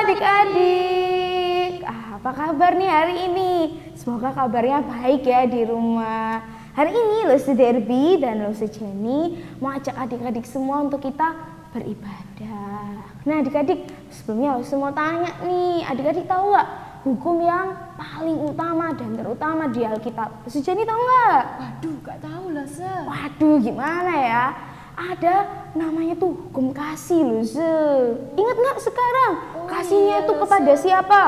adik-adik. Apa kabar nih hari ini? Semoga kabarnya baik ya di rumah. Hari ini Lucy Derby dan Lucy Jenny mau ajak adik-adik semua untuk kita beribadah. Nah adik-adik, sebelumnya Lucy mau tanya nih, adik-adik tahu nggak hukum yang paling utama dan terutama di Alkitab? Lucy Jenny tahu nggak? Waduh, gak tahu loh, Se. Waduh, gimana ya? Ada namanya tuh hukum kasih loh, Se. Ingat nggak sekarang? Kasihnya itu kepada siapa?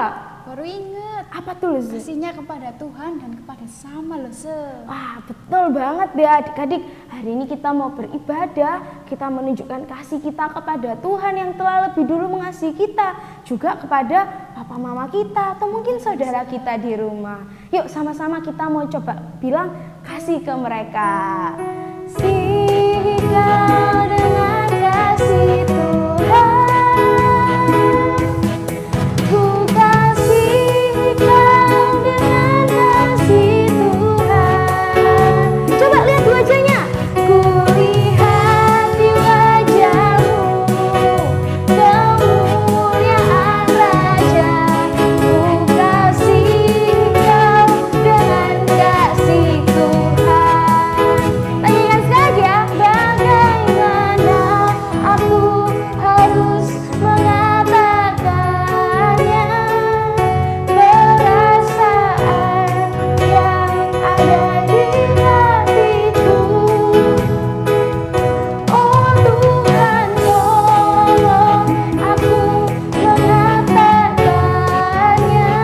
Baru inget. Apa tuh, Se? Kasihnya kepada Tuhan dan kepada sama loh, Se. Wah, betul banget ya adik-adik. Hari ini kita mau beribadah, kita menunjukkan kasih kita kepada Tuhan yang telah lebih dulu mengasihi kita, juga kepada papa mama kita atau mungkin saudara kita di rumah. Yuk sama-sama kita mau coba bilang kasih ke mereka. Sihi kau dengan kasih Tuhan, ku kasihi kau dengan kasih Tuhan. Coba lihat wajahnya. Ku lihat di wajahmu kemuliaan Raja. Ku kasihi kau dengan kasih Tuhan. Tanyakan saja bagaimana aku harus mengatakannya. Perasaan yang ada di hatiku. Oh Tuhan, tolong aku mengatakannya.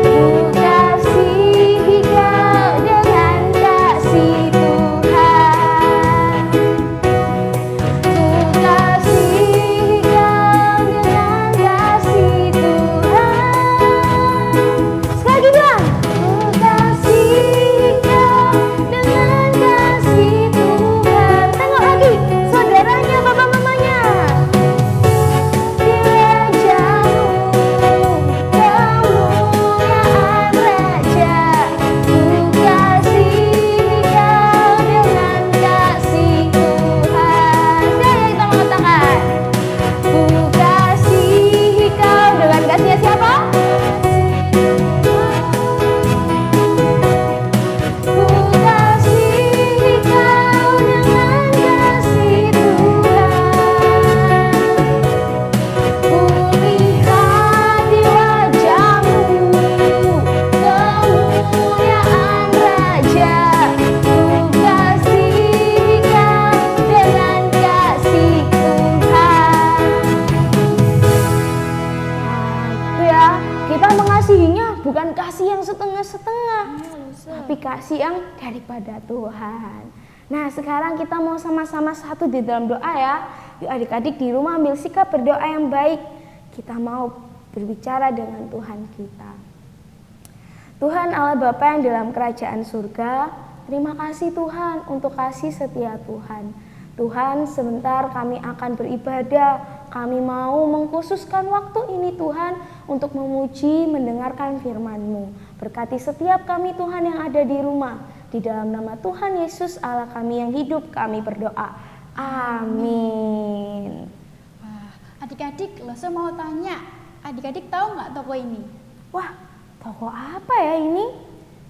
Ku kasihi kau dengan kasih Tuhan. Ku kasihi kau dengan kasih Tuhan. Sekali lagi bilang. Ku kasihi kau dengan kasih Tuhan. Tengok lagi saudaranya, bapak mamanya. Di wajahmu kemuliaan Raja. Ku kasihi kau dengan kasih Tuhan. Saya kita mengatakan, ku kasihi kau dengan kasihnya siapa? Ku kasihi kau dengan kasih Tuhan. Ku lihat di wajahmu kemuliaan Raja. Ku kasihi kau dengan kasih Tuhan. Itu ya, kita mengasihinya bukan kasih yang setengah-setengah, tapi kasih yang daripada Tuhan. Nah sekarang kita mau sama-sama satu di dalam doa ya. Yuk adik-adik di rumah ambil sikap berdoa yang baik. Kita mau berbicara dengan Tuhan kita. Tuhan Allah Bapa yang dalam kerajaan surga, terima kasih Tuhan untuk kasih setia Tuhan. Tuhan, sebentar kami akan beribadah. Kami mau mengkhususkan waktu ini Tuhan untuk memuji, mendengarkan firman-Mu. Berkati setiap kami Tuhan yang ada di rumah. Di dalam nama Tuhan Yesus Allah kami yang hidup, kami berdoa. Amin. Wah, adik-adik, lo mau tanya. Adik-adik tahu nggak toko ini? Wah, toko apa ya ini?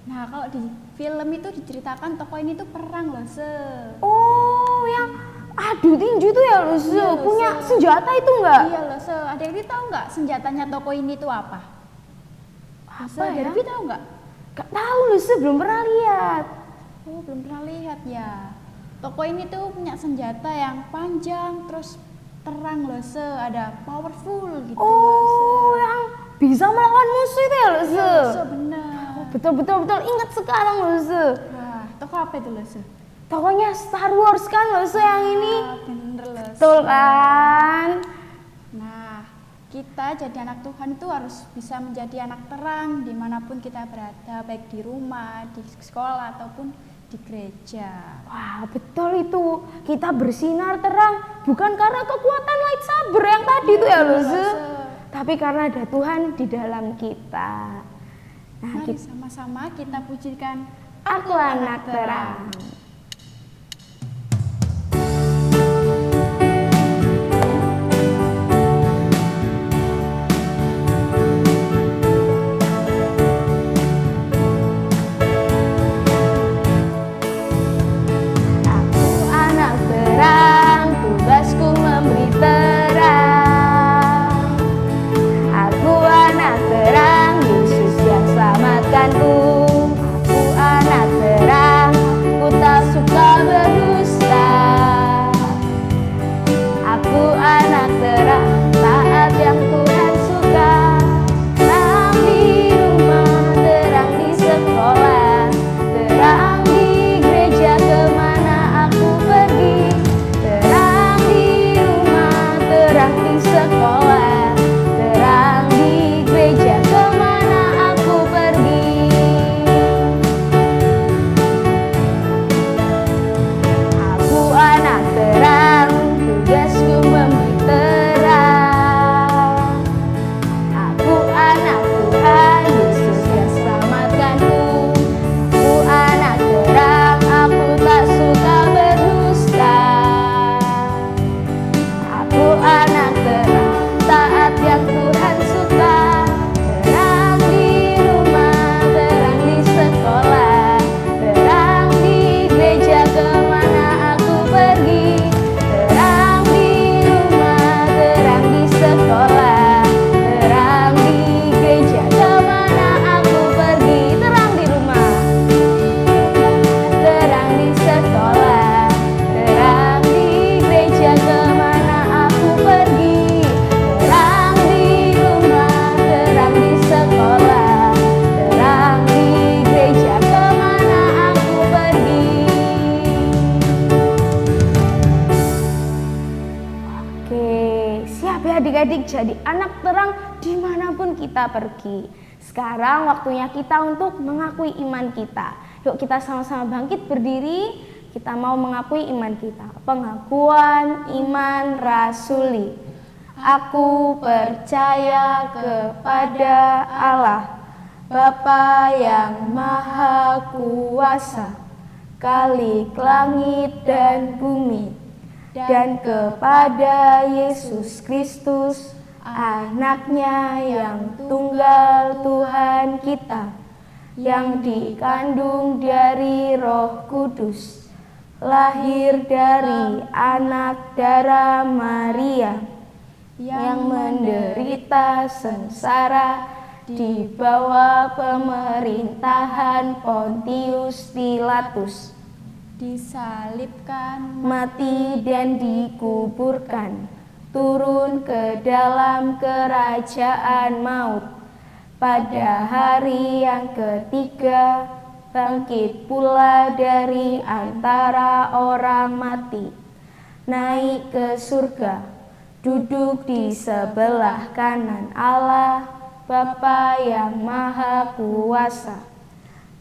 Nah, kalau di film itu diceritakan toko ini tuh perang loh, Se. Oh, yang adu tinju tuh ya loh, Iya, loh, punya Se. senjata itu enggak? Iya loh, Se. Adik-adik tahu nggak senjatanya toko ini tuh apa? Apa Se, ya? Derby tahu nggak? Gak tahu loh, belum pernah lihat. Oh, belum pernah lihat ya. Toko ini tuh punya senjata yang panjang, terus terang loh, Se. Ada powerful gitu loh, Oh, yang bisa melawan musuh itu ya loh, Se. Iya, loh, Se, benar. Betul, ingat sekarang loh, Wah, toko apa itu loh, Se? Tokonya Star Wars kan loh, yang ini. Ah, bener loh, Se. Betul kan? Nah, kita jadi anak Tuhan itu harus bisa menjadi anak terang dimanapun kita berada, baik di rumah, di sekolah, ataupun di gereja. Wah, betul itu. Kita bersinar terang bukan karena kekuatan lightsaber yang tadi itu ya loh, tapi karena ada Tuhan di dalam kita. Nah, Mari sama-sama kita pujikan Aku Anak Terang. Tapi adik-adik jadi anak terang dimanapun kita pergi. Sekarang waktunya kita untuk mengakui iman kita. Yuk kita sama-sama bangkit berdiri. Kita mau mengakui iman kita. Pengakuan iman rasuli. Aku percaya kepada Allah, Bapa yang Maha Kuasa, Khalik langit dan bumi, dan kepada Yesus Kristus, Anaknya yang tunggal Tuhan kita, yang dikandung dari Roh Kudus, lahir dari anak darah Maria, yang menderita sengsara di bawah pemerintahan Pontius Pilatus, disalibkan, mati dan dikuburkan, turun ke dalam kerajaan maut. Pada hari yang ketiga, bangkit pula dari antara orang mati, naik ke surga, duduk di sebelah kanan Allah, Bapa yang Maha Kuasa.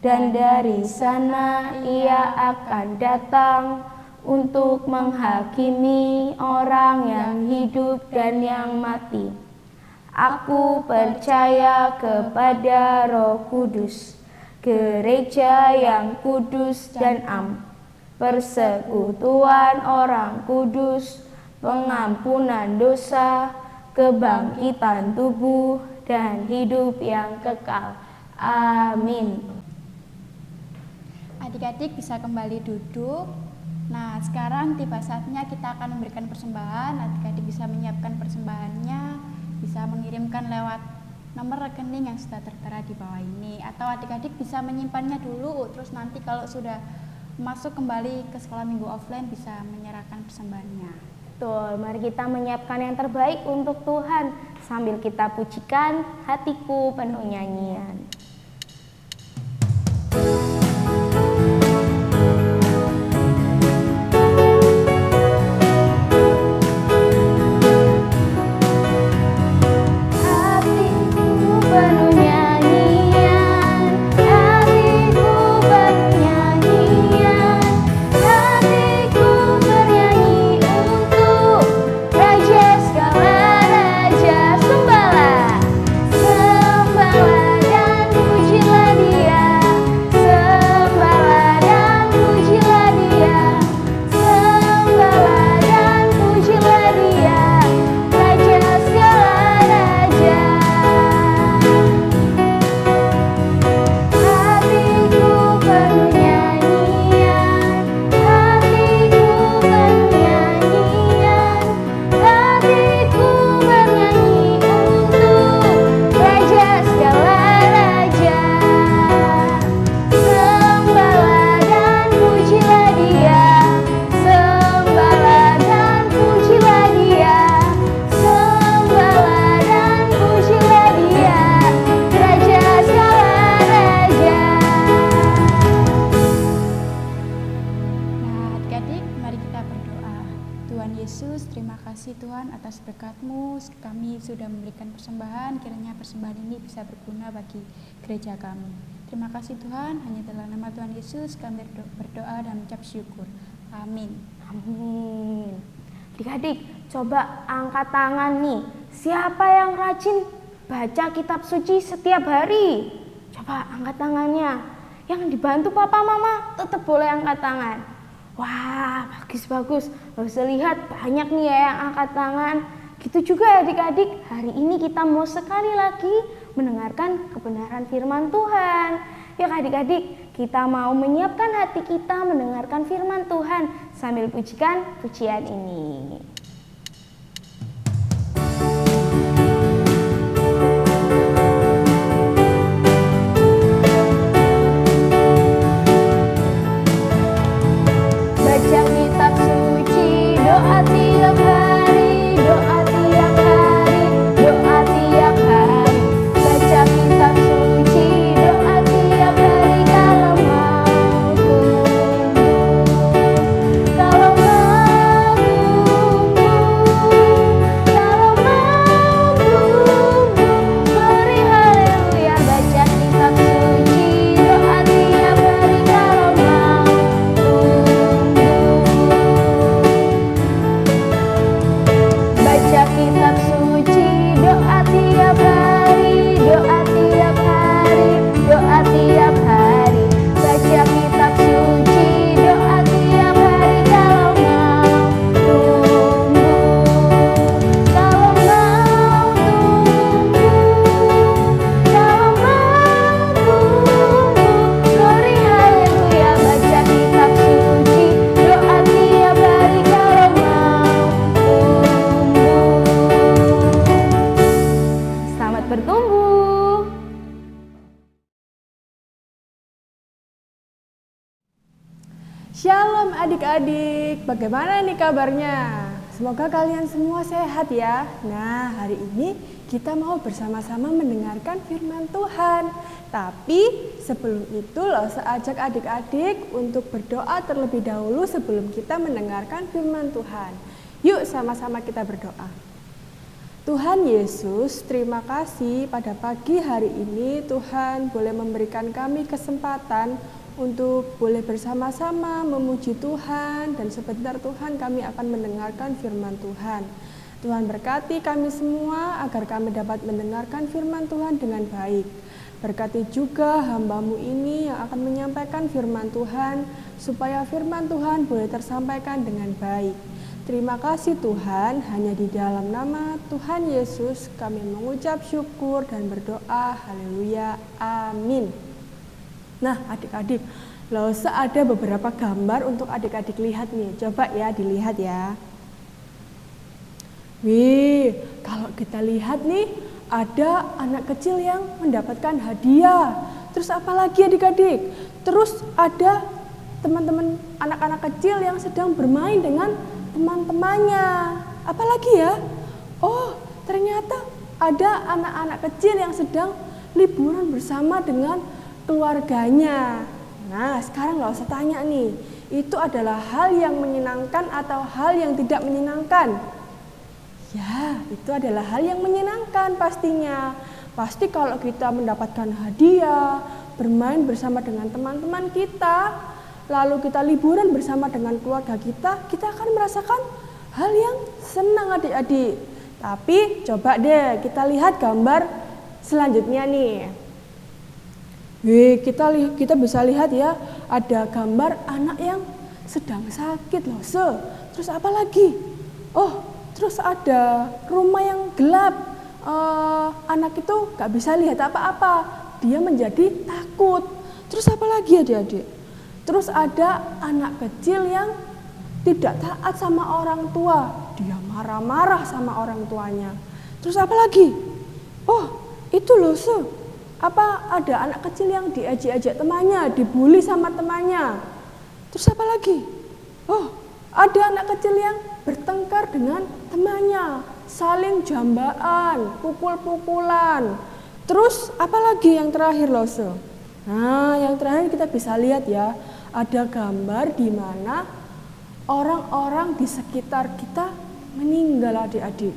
Dan dari sana Ia akan datang untuk menghakimi orang yang hidup dan yang mati. Aku percaya kepada Roh Kudus, gereja yang kudus dan am, persekutuan orang kudus, pengampunan dosa, kebangkitan tubuh, dan hidup yang kekal. Amin. Adik-adik bisa kembali duduk. Nah, sekarang tiba saatnya kita akan memberikan persembahan. Adik-adik bisa menyiapkan persembahannya, bisa mengirimkan lewat nomor rekening yang sudah tertera di bawah ini, atau adik-adik bisa menyimpannya dulu, terus nanti kalau sudah masuk kembali ke sekolah minggu offline bisa menyerahkan persembahannya. Betul, mari kita menyiapkan yang terbaik untuk Tuhan sambil kita pujikan Hatiku Penuh Nyanyian. Kami sudah memberikan persembahan, kiranya persembahan ini bisa berguna bagi gereja kami. Terima kasih Tuhan, hanya dalam nama Tuhan Yesus kami berdoa dan mengucap syukur. Amin. Amin. Adik-adik, coba angkat tangan nih. Siapa yang rajin baca kitab suci setiap hari? Coba angkat tangannya. Yang dibantu papa mama tetap boleh angkat tangan. Wah, bagus-bagus. Bisa lihat banyak nih ya yang angkat tangan. Gitu juga adik-adik, hari ini kita mau sekali lagi mendengarkan kebenaran firman Tuhan. Ya adik-adik, kita mau menyiapkan hati kita mendengarkan firman Tuhan sambil pujikan pujian ini. Baca kitab suci, doa tiap hari. Doa tiap hari, doa tiap hari. Baca kitab suci, doa tiap hari. Kalau mau tumbuh, kalau mau Shalom adik-adik, bagaimana nih kabarnya? Semoga kalian semua sehat ya. Nah, hari ini kita mau bersama-sama mendengarkan firman Tuhan. Tapi sebelum itu saya ajak adik-adik untuk berdoa terlebih dahulu sebelum kita mendengarkan firman Tuhan. Yuk sama-sama kita berdoa. Tuhan Yesus, terima kasih pada pagi hari ini Tuhan boleh memberikan kami kesempatan untuk boleh bersama-sama memuji Tuhan, dan sebentar Tuhan kami akan mendengarkan firman Tuhan. Tuhan berkati kami semua agar kami dapat mendengarkan firman Tuhan dengan baik. Berkati juga hamba-Mu ini yang akan menyampaikan firman Tuhan, supaya firman Tuhan boleh tersampaikan dengan baik. Terima kasih Tuhan, hanya di dalam nama Tuhan Yesus kami mengucap syukur dan berdoa. Haleluya, amin. Nah adik-adik, ada beberapa gambar untuk adik-adik lihat nih. Coba ya dilihat ya. Wih, kalau kita lihat nih, ada anak kecil yang mendapatkan hadiah. Terus apa lagi adik-adik? Terus ada teman-teman anak-anak kecil yang sedang bermain dengan teman-temannya. Apa lagi ya? Oh, ternyata ada anak-anak kecil yang sedang liburan bersama dengan keluarganya. Nah, sekarang nggak usah tanya nih, itu adalah hal yang menyenangkan atau hal yang tidak menyenangkan? Ya, itu adalah hal yang menyenangkan pastinya. Pasti kalau kita mendapatkan hadiah, bermain bersama dengan teman-teman kita, lalu kita liburan bersama dengan keluarga kita akan merasakan hal yang senang adik-adik. Tapi coba deh kita lihat gambar selanjutnya nih. Kita bisa lihat ya, ada gambar anak yang sedang sakit loh. Terus apa lagi? Oh, terus ada rumah yang gelap. Anak itu gak bisa lihat apa-apa, dia menjadi takut. Terus apa lagi adik-adik? Terus ada anak kecil yang tidak taat sama orang tua, dia marah-marah sama orang tuanya. Terus apa lagi? Oh, itu loh apa ada anak kecil yang diajak-ajak temannya, dibully sama temannya. Terus apa lagi? Oh, ada anak kecil yang bertengkar dengan temannya, saling jambaan, pukul-pukulan. Terus apa lagi yang terakhir loh? Nah, yang terakhir kita bisa lihat ya, ada gambar di mana orang-orang di sekitar kita meninggal adik-adik.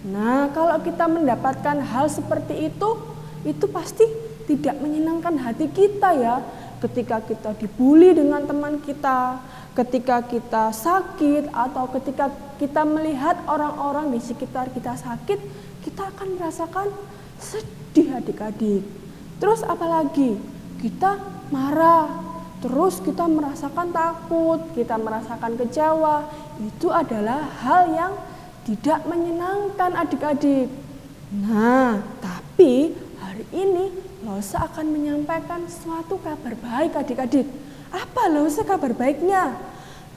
Nah, kalau kita mendapatkan hal seperti itu pasti tidak menyenangkan hati kita ya. Ketika kita dibully dengan teman kita, ketika kita sakit, atau ketika kita melihat orang-orang di sekitar kita sakit, kita akan merasakan sedih adik-adik. Terus apalagi? Kita marah, terus kita merasakan takut, kita merasakan kecewa. Itu adalah hal yang tidak menyenangkan adik-adik. Nah, tapi hari ini Losa akan menyampaikan suatu kabar baik adik-adik. Apa Losa kabar baiknya?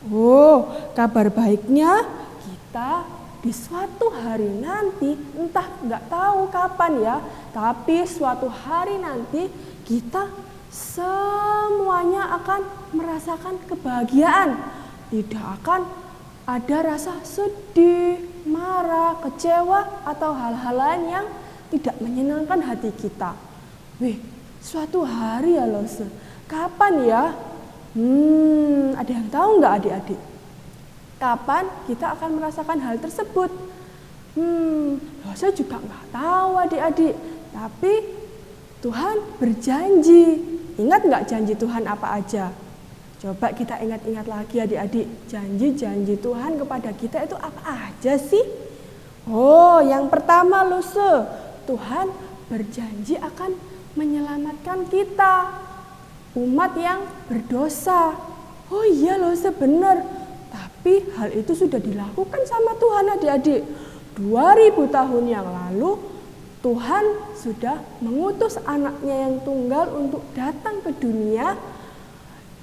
Oh, kabar baiknya kita di suatu hari nanti, entah nggak tahu kapan ya, tapi suatu hari nanti kita semuanya akan merasakan kebahagiaan. Tidak akan ada rasa sedih, marah, kecewa, atau hal-hal lain yang tidak menyenangkan hati kita. Suatu hari ya Lose. Kapan ya? Ada yang tahu nggak adik-adik? Kapan kita akan merasakan hal tersebut? Lose juga nggak tahu adik-adik. Tapi Tuhan berjanji. Ingat nggak janji Tuhan apa aja? Coba kita ingat-ingat lagi adik-adik. Janji-janji Tuhan kepada kita itu apa aja sih? Oh, yang pertama Lose, Tuhan berjanji akan menyelamatkan kita, umat yang berdosa. Oh iya loh, benar. Tapi hal itu sudah dilakukan sama Tuhan adik-adik. 2000 tahun yang lalu Tuhan sudah mengutus anaknya yang tunggal untuk datang ke dunia.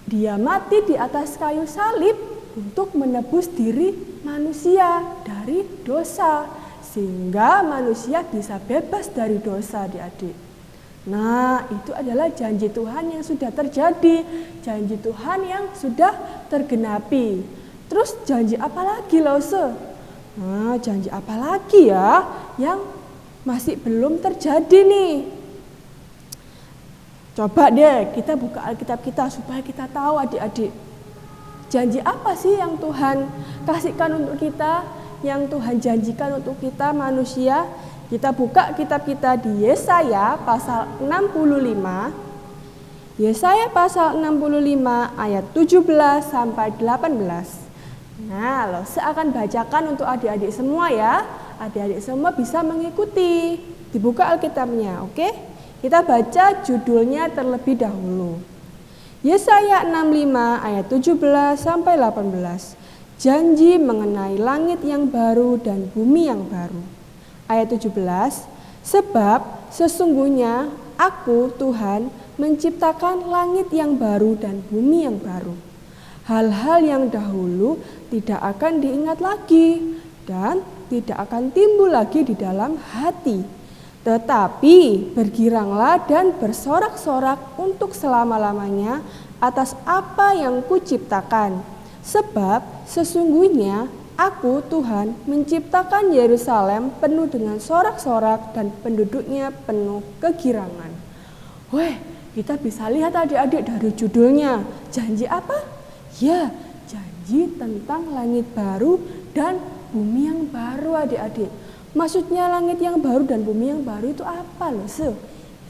Dia mati di atas kayu salib untuk menebus diri manusia dari dosa, sehingga manusia bisa bebas dari dosa adik-adik. Nah, itu adalah janji Tuhan yang sudah terjadi, janji Tuhan yang sudah tergenapi. Terus janji apa lagi, Lose? Nah, janji apa lagi ya yang masih belum terjadi nih? Coba deh kita buka Alkitab kita supaya kita tahu adik-adik. Janji apa sih yang Tuhan kasihkan untuk kita, yang Tuhan janjikan untuk kita manusia? Kita buka kitab kita di Yesaya pasal 65. Yesaya pasal 65 ayat 17 sampai 18. Nah, Lose akan bacakan untuk adik-adik semua ya. Adik-adik semua bisa mengikuti. Dibuka Alkitabnya, oke? Kita baca judulnya terlebih dahulu. Yesaya 65 ayat 17 sampai 18. Janji mengenai langit yang baru dan bumi yang baru. Ayat 17, sebab sesungguhnya aku Tuhan menciptakan langit yang baru dan bumi yang baru. Hal-hal yang dahulu tidak akan diingat lagi dan tidak akan timbul lagi di dalam hati. Tetapi bergiranglah dan bersorak-sorak untuk selama-lamanya atas apa yang kuciptakan. Sebab sesungguhnya aku Tuhan menciptakan Yerusalem penuh dengan sorak-sorak dan penduduknya penuh kegirangan. Weh, kita bisa lihat adik-adik dari judulnya. Janji apa? Ya, janji tentang langit baru dan bumi yang baru adik-adik. Maksudnya langit yang baru dan bumi yang baru itu apa loh?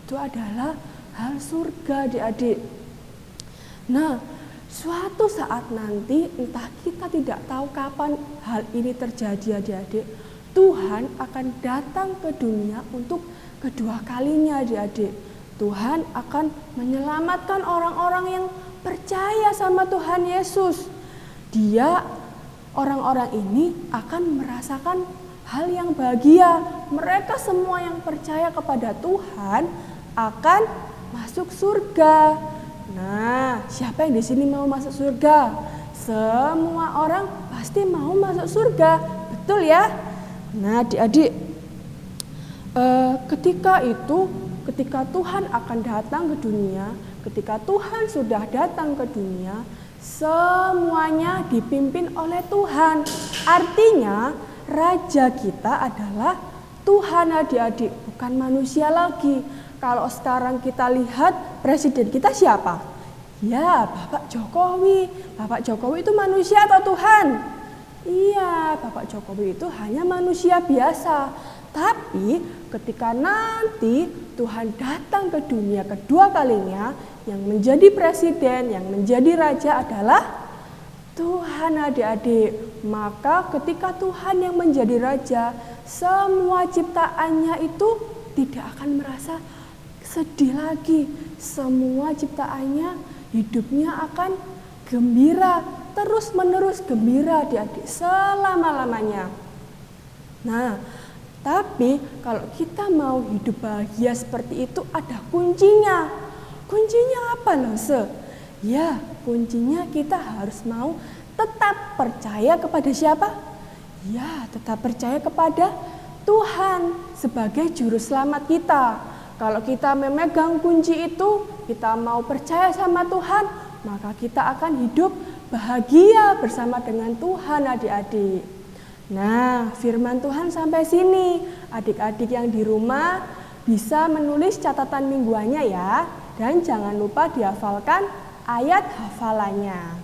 Itu adalah hal surga adik-adik. Nah, suatu saat nanti, entah kita tidak tahu kapan hal ini terjadi adik-adik, Tuhan akan datang ke dunia untuk kedua kalinya adik-adik. Tuhan akan menyelamatkan orang-orang yang percaya sama Tuhan Yesus. Orang-orang ini akan merasakan hal yang bahagia. Mereka semua yang percaya kepada Tuhan akan masuk surga. Nah, siapa yang di sini mau masuk surga? Semua orang pasti mau masuk surga, betul ya? Nah, adik-adik, ketika Tuhan akan datang ke dunia, ketika Tuhan sudah datang ke dunia, semuanya dipimpin oleh Tuhan. Artinya, raja kita adalah Tuhan adik-adik, bukan manusia lagi. Kalau sekarang kita lihat presiden kita siapa? Ya, Bapak Jokowi. Bapak Jokowi itu manusia atau Tuhan? Iya, Bapak Jokowi itu hanya manusia biasa. Tapi ketika nanti Tuhan datang ke dunia kedua kalinya, yang menjadi presiden, yang menjadi raja adalah Tuhan adik-adik. Maka ketika Tuhan yang menjadi raja, semua ciptaannya itu tidak akan merasa sedih lagi. Semua ciptaannya hidupnya akan gembira, terus menerus gembira adik-adik selama-lamanya. Nah, tapi kalau kita mau hidup bahagia seperti itu ada kuncinya. Kuncinya apa loh? Ya, kuncinya kita harus mau tetap percaya kepada siapa? Ya, tetap percaya kepada Tuhan sebagai juru selamat kita. Kalau kita memegang kunci itu, kita mau percaya sama Tuhan, maka kita akan hidup bahagia bersama dengan Tuhan adik-adik. Nah, firman Tuhan sampai sini. Adik-adik yang di rumah bisa menulis catatan mingguannya ya. Dan jangan lupa dihafalkan ayat hafalannya.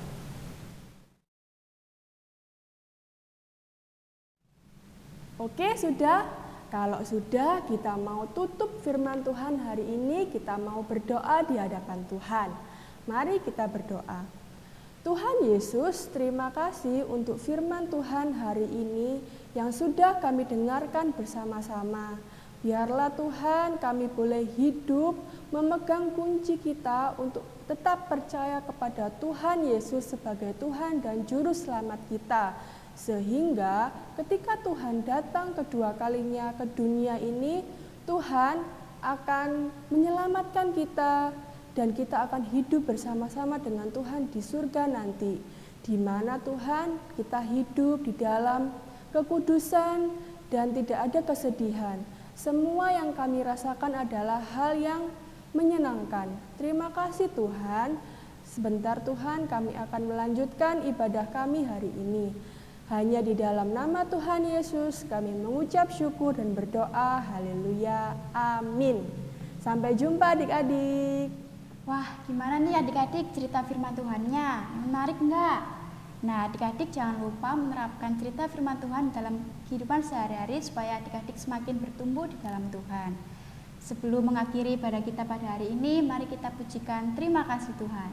Oke, sudah? Kalau sudah, kita mau tutup firman Tuhan hari ini, kita mau berdoa di hadapan Tuhan. Mari kita berdoa. Tuhan Yesus, terima kasih untuk firman Tuhan hari ini yang sudah kami dengarkan bersama-sama. Biarlah Tuhan kami boleh hidup memegang kunci kita untuk tetap percaya kepada Tuhan Yesus sebagai Tuhan dan Juru Selamat kita. Sehingga ketika Tuhan datang kedua kalinya ke dunia ini, Tuhan akan menyelamatkan kita dan kita akan hidup bersama-sama dengan Tuhan di surga nanti. Di mana Tuhan kita hidup di dalam kekudusan dan tidak ada kesedihan. Semua yang kami rasakan adalah hal yang menyenangkan. Terima kasih Tuhan. Sebentar Tuhan, kami akan melanjutkan ibadah kami hari ini. Hanya di dalam nama Tuhan Yesus kami mengucap syukur dan berdoa. Haleluya. Amin. Sampai jumpa adik-adik. Wah, gimana nih adik-adik cerita firman Tuhannya? Menarik enggak? Nah, adik-adik jangan lupa menerapkan cerita firman Tuhan dalam kehidupan sehari-hari supaya adik-adik semakin bertumbuh di dalam Tuhan. Sebelum mengakhiri ibadah kita pada hari ini, mari kita pujikan terima kasih Tuhan.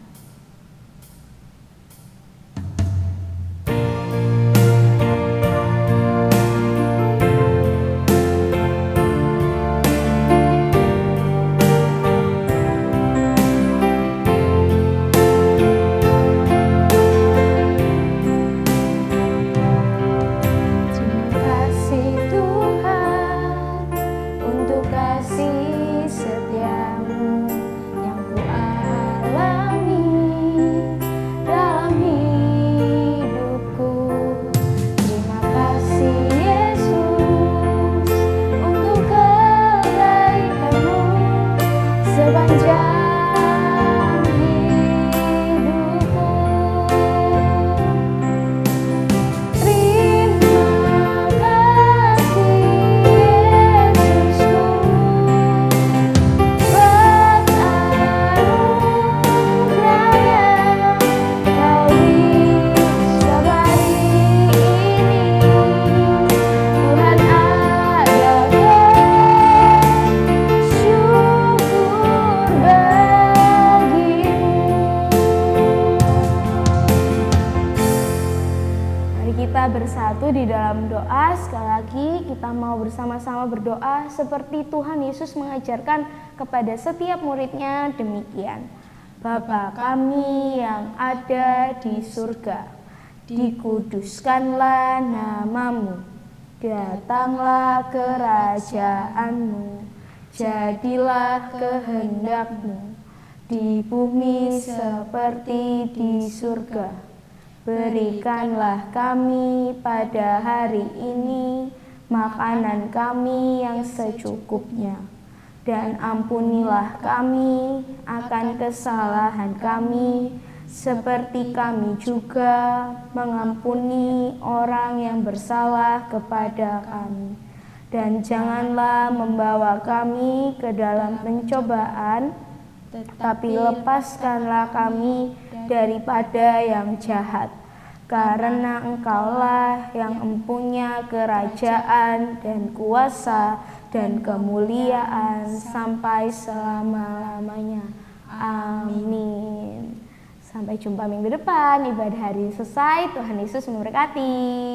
Bersatu di dalam doa. Sekali lagi kita mau bersama-sama berdoa seperti Tuhan Yesus mengajarkan kepada setiap muridnya demikian. Bapa kami yang ada di surga, dikuduskanlah namamu, datanglah kerajaanmu, jadilah kehendakmu di bumi seperti di surga. Berikanlah kami pada hari ini makanan kami yang secukupnya, dan ampunilah kami akan kesalahan kami, seperti kami juga mengampuni orang yang bersalah kepada kami. Dan janganlah membawa kami ke dalam pencobaan, tetapi lepaskanlah kami daripada yang jahat. Karena Engkaulah yang mempunyai kerajaan dan kuasa dan kemuliaan sampai selama-lamanya. Amin. Sampai jumpa minggu depan. Ibadah hari selesai. Tuhan Yesus memberkati.